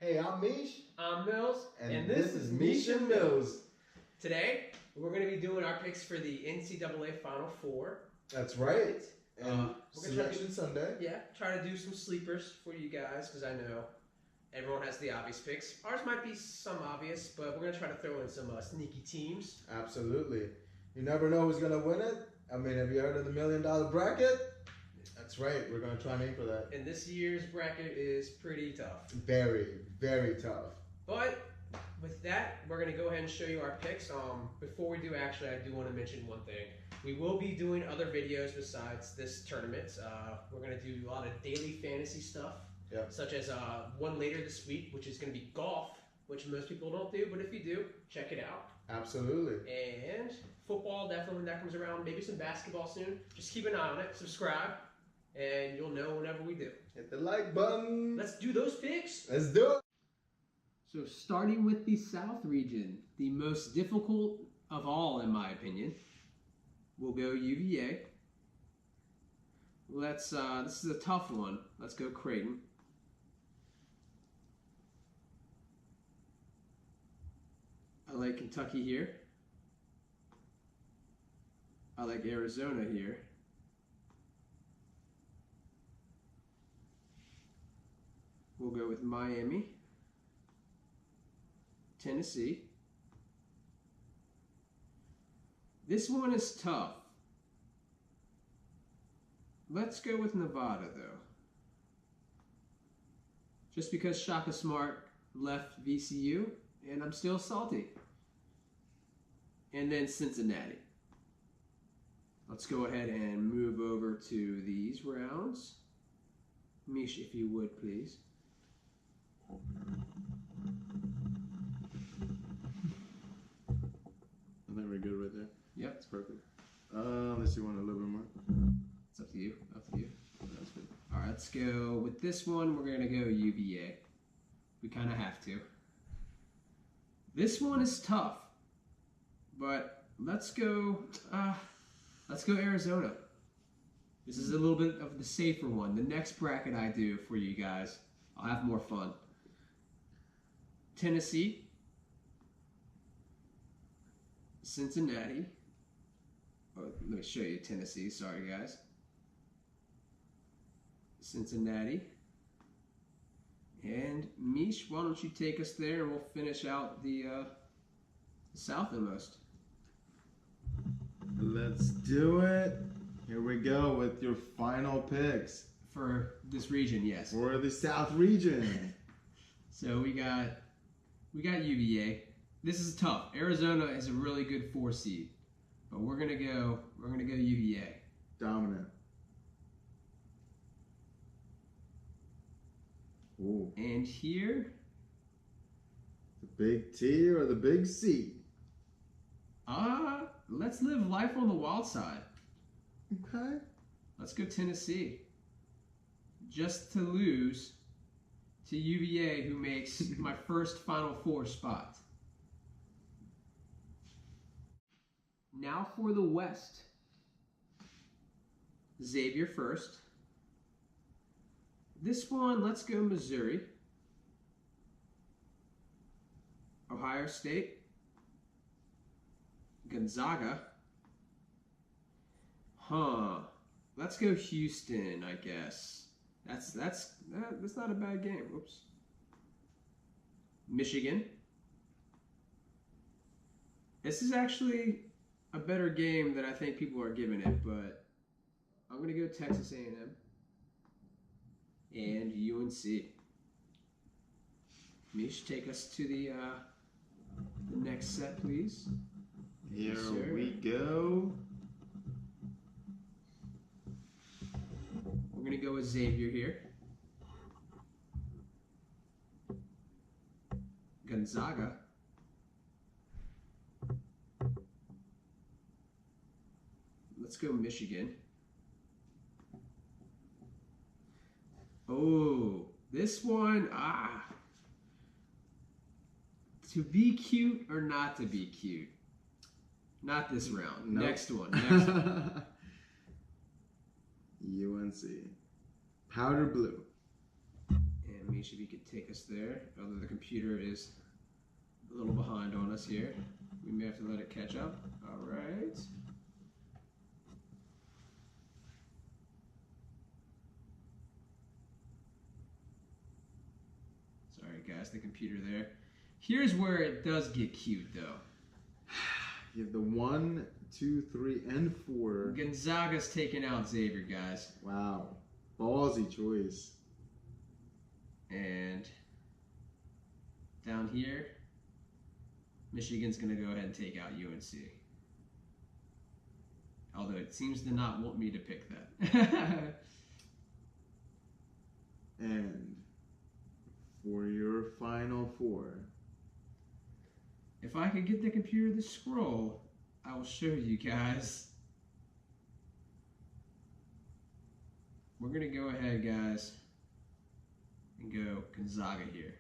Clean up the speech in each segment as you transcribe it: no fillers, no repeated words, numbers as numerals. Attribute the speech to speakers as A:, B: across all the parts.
A: Hey, I'm Mish.
B: I'm Mills.
A: And this is Mish and Mills.
B: Today, we're going to be doing our picks for the NCAA Final Four.
A: That's right. And
B: we're gonna
A: Selection Sunday.
B: Yeah, try to do some sleepers for you guys, because I know everyone has the obvious picks. Ours might be some obvious, but we're going to try to throw in some sneaky teams.
A: Absolutely. You never know who's going to win it. I mean, have you heard of the $1 million bracket? That's right. We're going to try and aim for that.
B: And this year's bracket is pretty tough.
A: Very, very tough.
B: But with that, we're going to go ahead and show you our picks. Before we do, actually, I do want to mention one thing. We will be doing other videos besides this tournament. We're going to do a lot of daily fantasy stuff, such as one later this week, which is going to be golf, which most people don't do, but if you do, check it out.
A: Absolutely.
B: And football, definitely when that comes around. Maybe some basketball soon. Just keep an eye on it. Subscribe, and you'll know whenever we do.
A: Hit the like button.
B: Let's do those picks.
A: Let's do it.
B: So starting with the South region, the most difficult of all, in my opinion, we'll go UVA. This is a tough one. Let's go Creighton. I like Kentucky here. I like Arizona here. We'll go with Miami. Tennessee. This one is tough. Let's go with Nevada, though. Just because Shaka Smart left VCU, and I'm still salty. And then Cincinnati. Let's go ahead and move over to these rounds. Mish, if you would, please.
A: I think we're good right there.
B: Yep.
A: It's perfect. Unless you want a little bit more.
B: It's up to you. Up to you. That's good. All right, let's go with this one. We're going to go UVA. We kind of have to. This one is tough, but let's go Arizona. This is a little bit of the safer one. The next bracket I do for you guys, I'll have more fun. Tennessee, Cincinnati. Oh, let me show you Tennessee. Sorry, guys. Cincinnati. And Mish, why don't you take us there and we'll finish out the southernmost.
A: Let's do it. Here we go with your final picks.
B: For this region, yes.
A: For the South region.
B: So we got UVA. This is tough. Arizona is a really good 4 seed. But we're gonna go UVA.
A: Dominant. Ooh.
B: And here,
A: the big T or the big C?
B: Let's live life on the wild side.
A: Okay.
B: Let's go Tennessee. Just to lose to UVA, who makes my first Final Four spot. Now for the West. Xavier first. This one, let's go Missouri. Ohio State. Gonzaga. Let's go Houston, I guess. That's not a bad game. Whoops. Michigan. This is actually a better game than I think people are giving it, but I'm gonna go Texas A&M and UNC. Mish, take us to the next set, please.
A: Here
B: Yes,
A: we go.
B: We're gonna go with Xavier here. Gonzaga. Let's go Michigan. Oh, this one, to be cute or not to be cute? Not this round.
A: Nope.
B: Next one. Next one.
A: UNC. Powder blue.
B: And Amish, if you could take us there. Although the computer is a little behind on us here. We may have to let it catch up. All right. Sorry guys, the computer there. Here's where it does get cute though.
A: You have the 1, 2, 3, and 4.
B: Gonzaga's taking out Xavier, guys.
A: Wow. Ballsy choice.
B: And down here, Michigan's going to go ahead and take out UNC. Although it seems to not want me to pick that.
A: And for your final 4.
B: If I could get the computer to scroll, I will show you guys. We're going to go ahead, guys, and go Gonzaga here.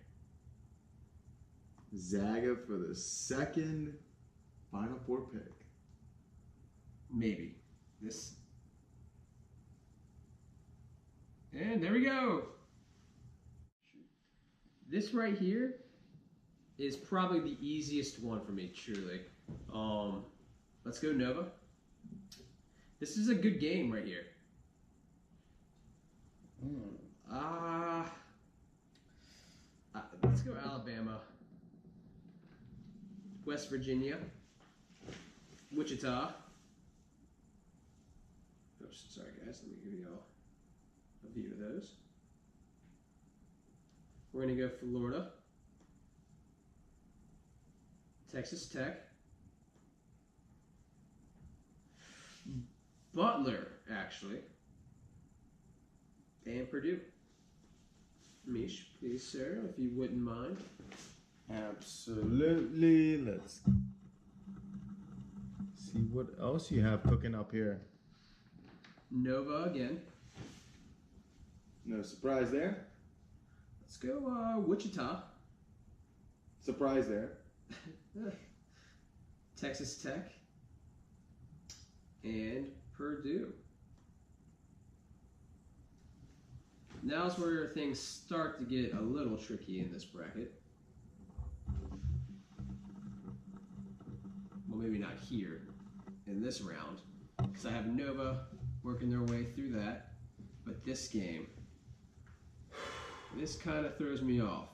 A: Zaga for the second final 4 pick.
B: Maybe. This. And there we go. This right here is probably the easiest one for me, truly. Let's go Nova. This is a good game right here. Let's go Alabama. West Virginia. Wichita. Oops, sorry guys, let me give you all a view of those. We're going to go Florida. Texas Tech. Butler, actually. And Purdue. Mish, please, sir, if you wouldn't mind.
A: Absolutely. Let's see what else you have cooking up here.
B: Nova again.
A: No surprise there.
B: Let's go Wichita.
A: Surprise there.
B: Texas Tech. And Purdue. Now's where things start to get a little tricky in this bracket. Well, maybe not here in this round, because I have Nova working their way through that. But this game, this kind of throws me off.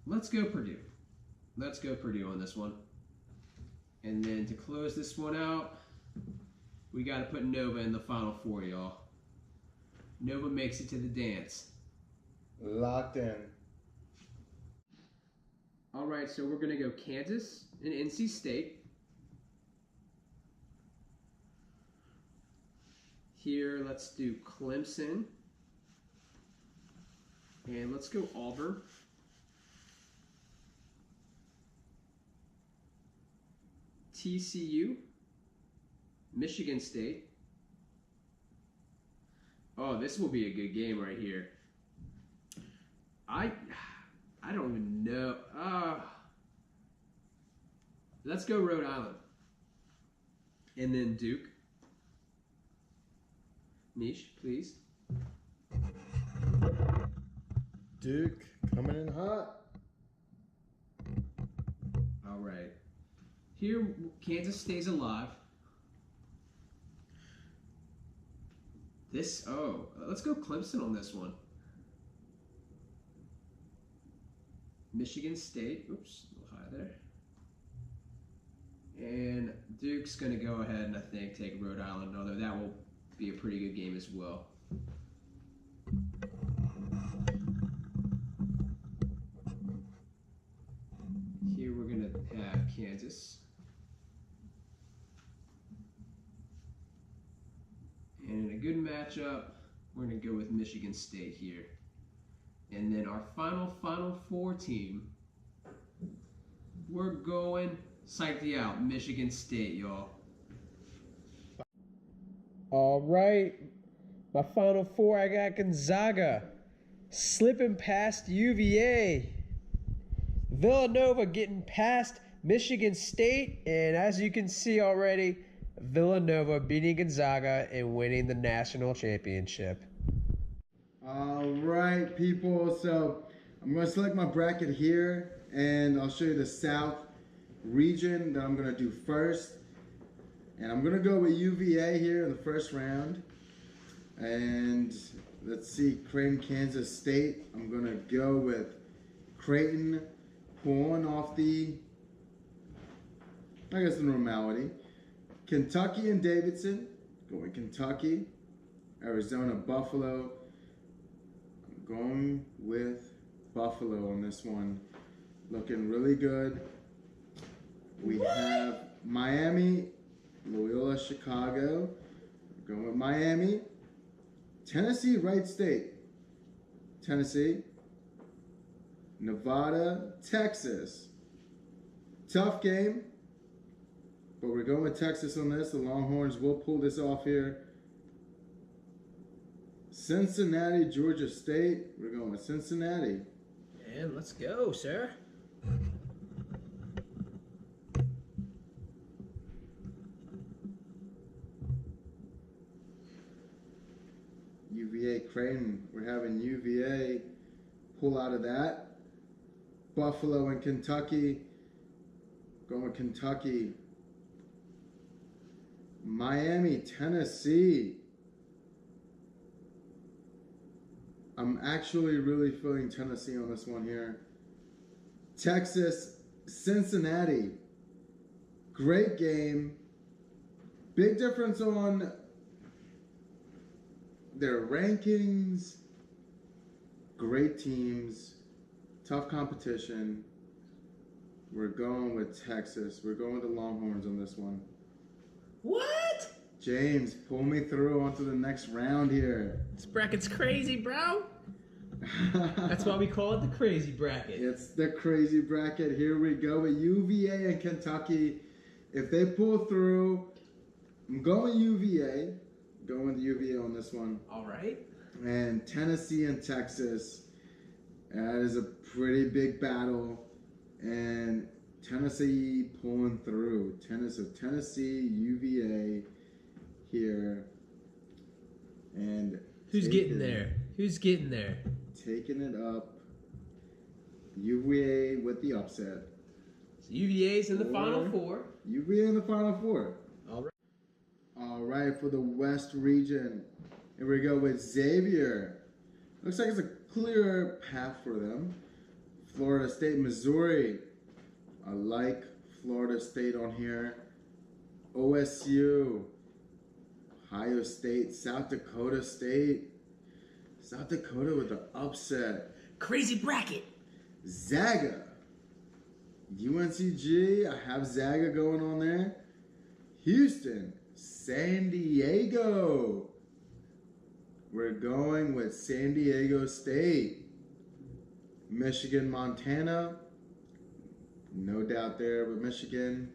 B: Let's go Purdue. Let's go Purdue on this one. And then to close this one out, we got to put Nova in the final 4, y'all. Nova makes it to the dance.
A: Locked in.
B: All right, so we're going to go Kansas and NC State. Here, let's do Clemson. And let's go Auburn. TCU. Michigan State. Oh, this will be a good game right here. I don't even know. Let's go Rhode Island. And then Duke. Mish, please.
A: Duke coming in hot.
B: All right. Here, Kansas stays alive. Let's go Clemson on this one. Michigan State, oops, a little high there. And Duke's going to go ahead and I think take Rhode Island, although that will be a pretty good game as well. Here we're going to have Kansas. And in a good matchup, we're going to go with Michigan State here. And then our final 4 team, we're going, psych you out, Michigan State, y'all. All right, my final 4, I got Gonzaga, slipping past UVA. Villanova getting past Michigan State, and as you can see already, Villanova beating Gonzaga and winning the national championship.
C: All right, people. So I'm going to select my bracket here, and I'll show you the South region that I'm going to do first. And I'm going to go with UVA here in the first round. And let's see, Creighton, Kansas State. I'm going to go with Creighton pulling off the, I guess, the normality. Kentucky and Davidson. Going Kentucky. Arizona, Buffalo. I'm going with Buffalo on this one. Looking really good. We have Miami, Loyola, Chicago. We're going with Miami. Tennessee, Wright State. Tennessee. Nevada, Texas. Tough game. But we're going with Texas on this. The Longhorns will pull this off here. Cincinnati, Georgia State. We're going with Cincinnati.
B: And let's go, sir.
C: UVA, Creighton. We're having UVA pull out of that. Buffalo and Kentucky. Going with Kentucky. Miami, Tennessee. I'm actually really feeling Tennessee on this one here. Texas, Cincinnati. Great game. Big difference on their rankings. Great teams. Tough competition. We're going with Texas. We're going with the Longhorns on this one.
B: What?
C: James, pull me through onto the next round here.
B: This bracket's crazy, bro. That's why we call it the crazy bracket.
C: It's the crazy bracket. Here we go with UVA and Kentucky. If they pull through, I'm going UVA. Going with UVA on this one.
B: All right.
C: And Tennessee and Texas. That is a pretty big battle. And Tennessee pulling through. Tennessee, UVA here. And
B: who's getting there? Who's getting there?
C: Taking it up. UVA with the upset.
B: So UVA's in the Final Four.
C: UVA in the Final Four.
B: All right.
C: All right, for the West region. Here we go with Xavier. Looks like it's a clear path for them. Florida State, Missouri. I like Florida State on here. OSU. Ohio State, South Dakota State. South Dakota with the upset.
B: Crazy bracket.
C: Zaga. UNCG, I have Zaga going on there. Houston, San Diego. We're going with San Diego State. Michigan, Montana. No doubt there with Michigan.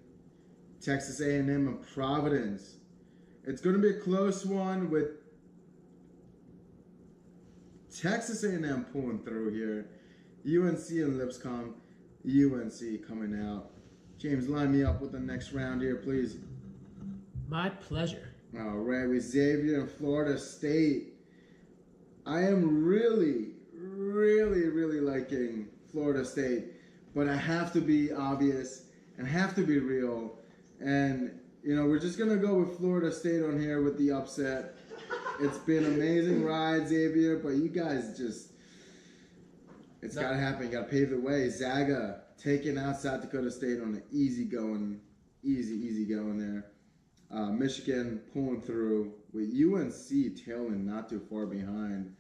C: Texas A&M and Providence. It's going to be a close one with Texas A&M pulling through here. UNC and Lipscomb. UNC coming out. James, line me up with the next round here, please.
B: My pleasure.
C: All right, with Xavier and Florida State. I am really liking Florida State, but I have to be obvious and have to be real. And, you know, we're just going to go with Florida State on here with the upset. It's been an amazing ride, Xavier, but you guys just, it's got to happen. You got to pave the way. Zaga taking out South Dakota State on an easy going there. Michigan pulling through with UNC tailing not too far behind.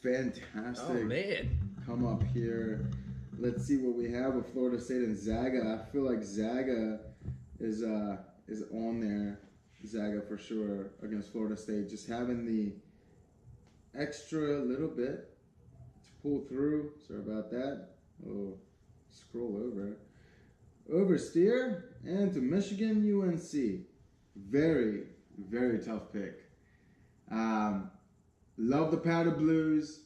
C: Fantastic.
B: Oh, man.
C: Come up here. Let's see what we have with Florida State and Zaga. I feel like Zaga is on there. Zaga for sure against Florida State. Just having the extra little bit to pull through. Sorry about that. Oh, scroll over. Oversteer and to Michigan, UNC. Very tough pick. Love the Powder Blues.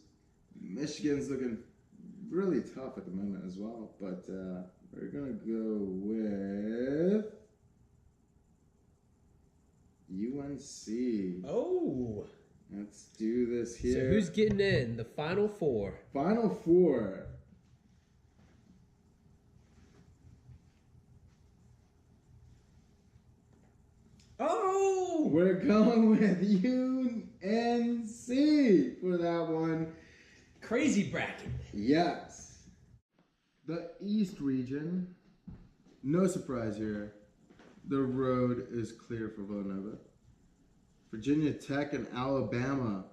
C: Michigan's looking really tough at the moment as well. But we're going to go with UNC.
B: Oh.
C: Let's do this here.
B: So who's getting in the Final Four?
C: Final Four.
B: Oh!
C: We're going with UNC for that one.
B: Crazy bracket.
C: Yes. The East region. No surprise here. The road is clear for Villanova. Virginia Tech and Alabama.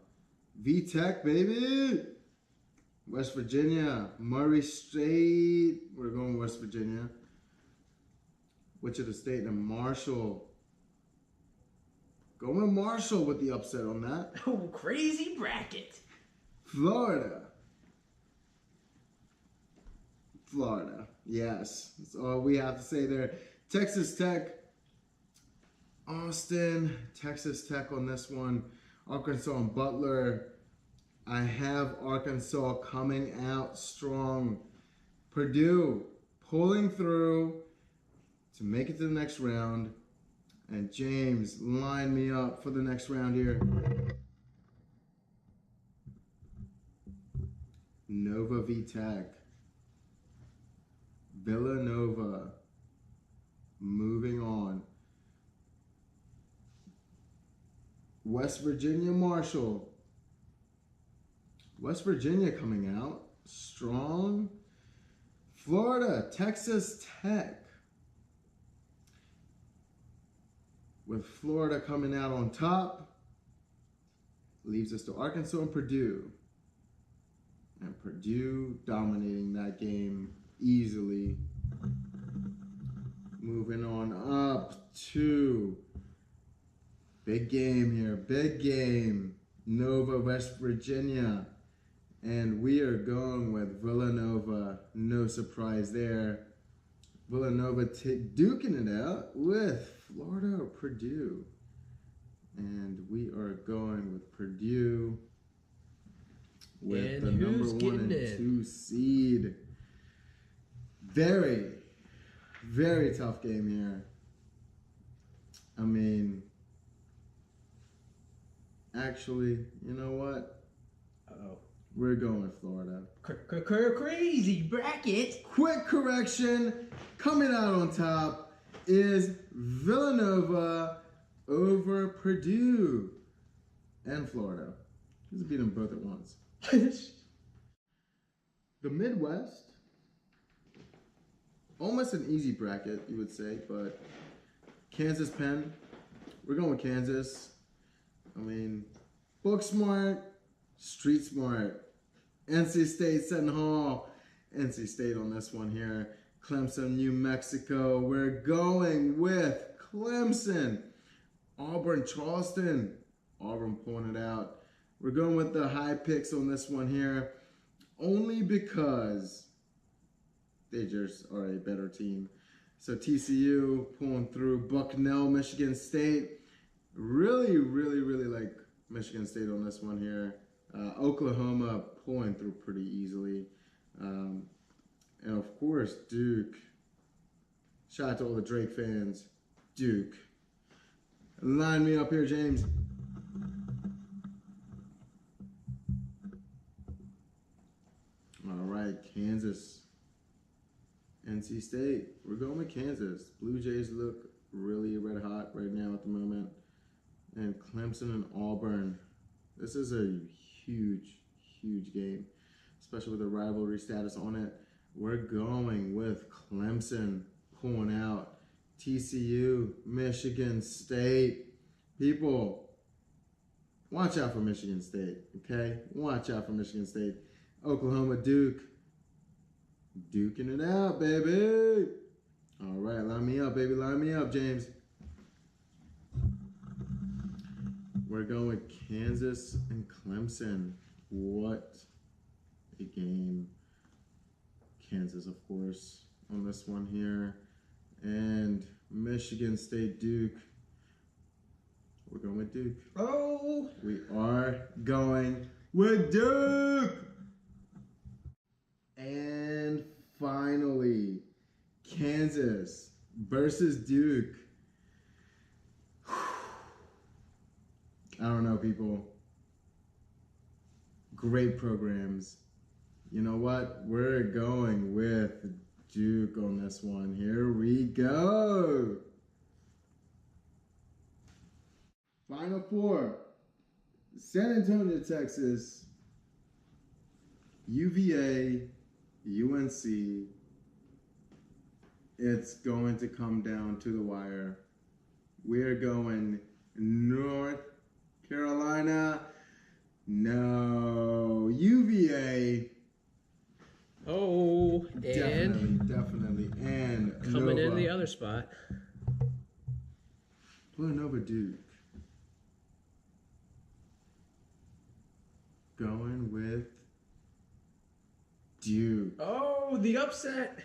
C: V-Tech, baby! West Virginia. Murray State. We're going West Virginia. Wichita State and Marshall. Going with Marshall with the upset on that.
B: Oh, crazy bracket.
C: Florida. Florida. Yes. That's all we have to say there. Texas Tech. Austin. Texas Tech on this one. Arkansas and Butler. I have Arkansas coming out strong. Purdue pulling through to make it to the next round. And James, line me up for the next round here. Nova v Tech. Villanova. Moving on. West Virginia Marshall. West Virginia coming out strong. Florida, Texas Tech. With Florida coming out on top, leaves us to Arkansas and Purdue. And Purdue dominating that game easily. Moving on up to big game here, big game. Nova, West Virginia. And we are going with Villanova. No surprise there. Villanova duking it out with Florida or Purdue. And we are going with Purdue with the number 1 and 2 seed. Very, very tough game here. I mean, actually, you know what?
B: Uh-oh.
C: We're going with Florida.
B: Crazy bracket.
C: Quick correction. Coming out on top is Villanova over Purdue and Florida. Just beat them both at once. The Midwest. Almost an easy bracket, you would say, but Kansas Penn. We're going with Kansas. I mean, book smart, street smart. NC State, Seton Hall. NC State on this one here. Clemson, New Mexico. We're going with Clemson. Auburn, Charleston. Auburn pulling it out. We're going with the high picks on this one here. Only because they just are a better team. So TCU pulling through. Bucknell, Michigan State. Really, really, really like Michigan State on this one here. Oklahoma pulling through pretty easily. And of course, Duke. Shout out to all the Drake fans. Duke. Line me up here, James. All right, Kansas. NC State. We're going with Kansas. Blue Jays look really red hot right now at the moment. And Clemson and Auburn. This is a huge, huge game, especially with the rivalry status on it. We're going with Clemson pulling out. TCU, Michigan State. People, watch out for Michigan State, okay? Watch out for Michigan State. Oklahoma, Duke. Duking it out, baby. All right, line me up, baby. Line me up, James. We're going with Kansas and Clemson. What a game. Kansas, of course, on this one here. And Michigan State, Duke. We're going with Duke.
B: Oh!
C: We are going with Duke! And finally, Kansas versus Duke. I don't know, people. great programs. You know what? We're going with Duke on this one. Here we go. Final four. San Antonio, Texas. UVA, UNC. It's going to come down to the wire. We're going North Carolina. No. UVA.
B: Oh, and
C: Definitely. And
B: coming
C: Nova.
B: in the other spot.
C: Villanova Duke. Going with Duke.
B: Oh, the upset.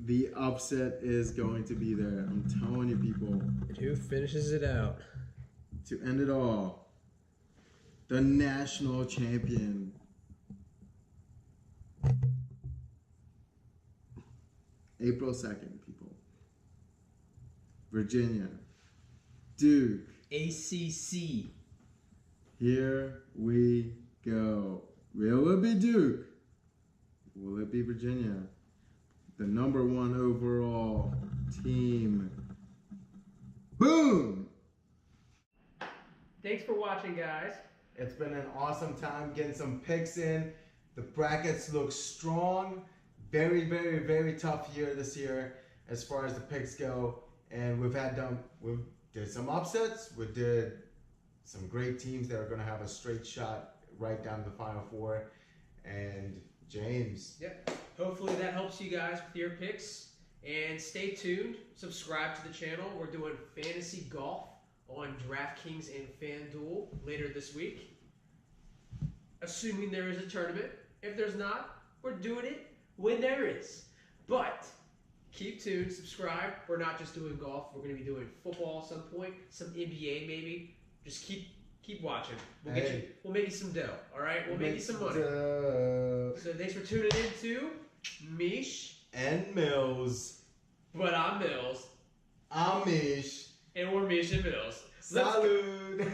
C: The upset is going to be there. I'm telling you, people.
B: And who finishes it out?
C: To end it all, the national champion. April 2nd, people. Virginia. Duke.
B: ACC.
C: Here we go. Will it be Duke? Will it be Virginia? The number 1 overall team. Boom!
B: Thanks for watching, guys.
A: It's been an awesome time getting some picks in. The brackets look strong. Very, very, very tough year this year as far as the picks go. And we did some upsets. We did some great teams that are going to have a straight shot right down to the Final Four. And James.
B: Yep. Hopefully that helps you guys with your picks. And stay tuned. Subscribe to the channel. We're doing fantasy golf on DraftKings and FanDuel later this week. Assuming there is a tournament. If there's not, we're doing it when there is. But keep tuned, subscribe. We're not just doing golf. We're going to be doing football at some point, some NBA maybe. Just keep watching. We'll make you some dough. All right, we'll make you some money. So thanks for tuning in to Mish
A: and Mills.
B: But I'm Mills.
A: I'm Mish.
B: And we're Mish and Mills.
A: Salud.